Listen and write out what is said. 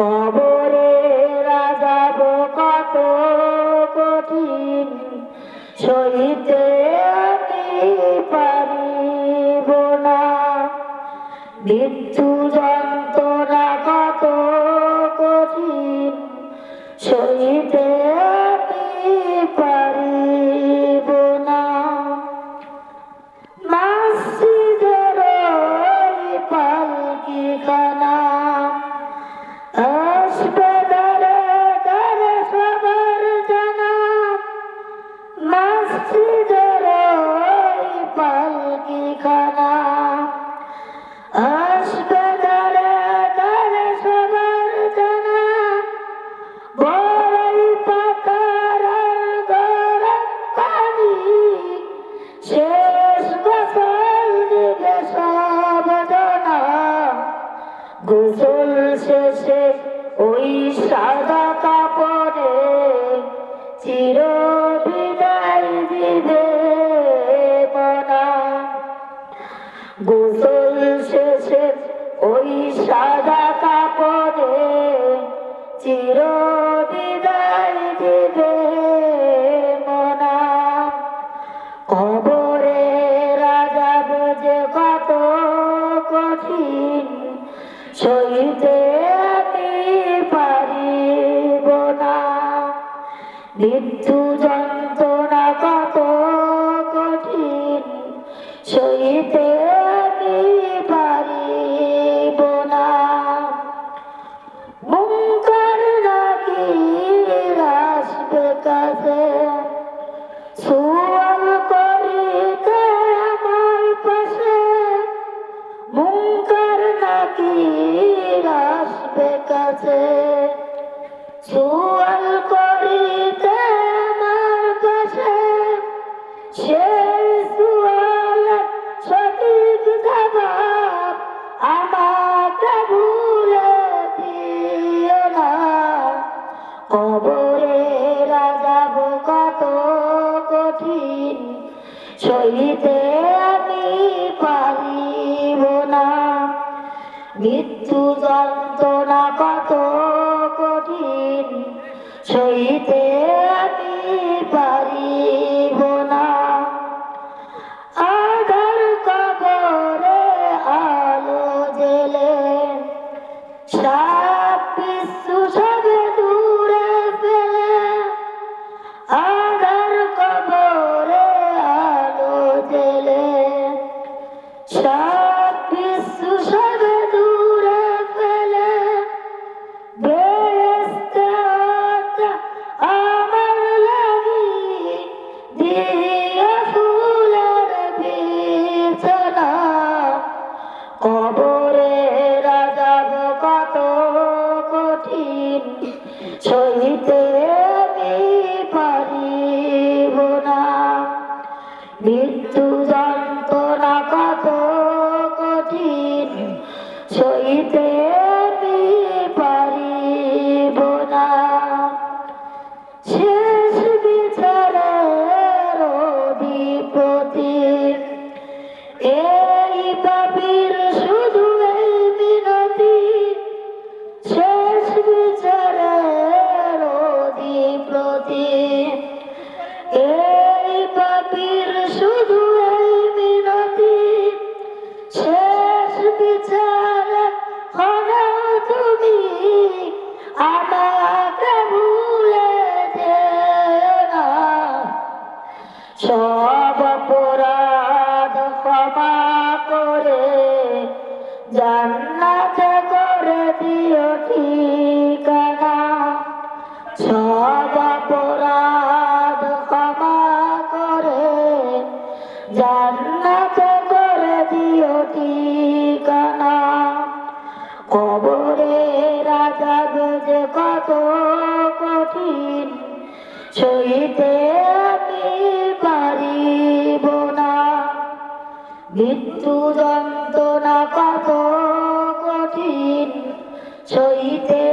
কবরে রাজাব কত কঠিন সইতে আমি পারিব না। মৃত্যু যন্ত্রণা কত কঠিন সইতে আমি পারিব না। মসজিদের ওই পালকি খানা আসবে দরে দরে সবার জানা। মসজিদের ওই পালকি খানা আসবে দরে দরে সবার জানা। বড়ই পাতার গরম পানি শেষ গোসল দিবে সব জানা। গোসল শেষে ওই সাদা কাপড়ে চির বিদায় দিবে মনা। গোসল শেষে ওই সাদা কাপড়ে চির বিদায় দিবে মনা। কবরে রাজাব যে কত কঠিন সইতে আমি পারিব না। মৃত্যু যন্ত্রণা কত কঠিন সইতে আমি পারিব না। মুনকার নাকির আসবে কাছে সুয়াল করিতে আমার পাশে। মুনকার নাকির আসবে কাছে সুয়াল করিতে আমার পাশে। সেই সুয়াল সঠিক জবাব আমাকে ভুলে দিও না। কবরে রাজাব কত কঠিন সইতে আমি পারিব না। মৃত্যু যন্ত্রণা কত কঠিন সইতে আমি পারিব না। আধার কবরে আলো জেলে সাপ বিচ্ছু সবে দূরে ফেলে। আধার কবরে আলো জেলে সাপ বিচ্ছু সবে দূরে ফেলে। বেহেশতে আমার লাগি দিয়া ফুলের বিছানা। কবরে রাজাব কত কঠিন সইতে আমি পারিব না। মৃত্যু যন্ত্রণা কত কঠিন সইতে আমি পারিব না। শেষ বিচারের অধিপতি এই পাপীর শুধু এই মিনতি। শেষ বিচারের অধিপতি এই পাপীর শুধু এই মিনতি। শেষ বিচারে হলো তুমি আমাকে ভুলে যেও না। সব অপরাধ ক্ষমা করে জান্নাতে করে দিও ঠিকানা। সব অপরাধ ক্ষমা করে জান্নাতে করে দিও ঠিকানা। কবরে রাজাব যে কত কঠিন সইতে আমি পারিব না। মৃত্যু যন্ত্রণা কত কঠিন সইতে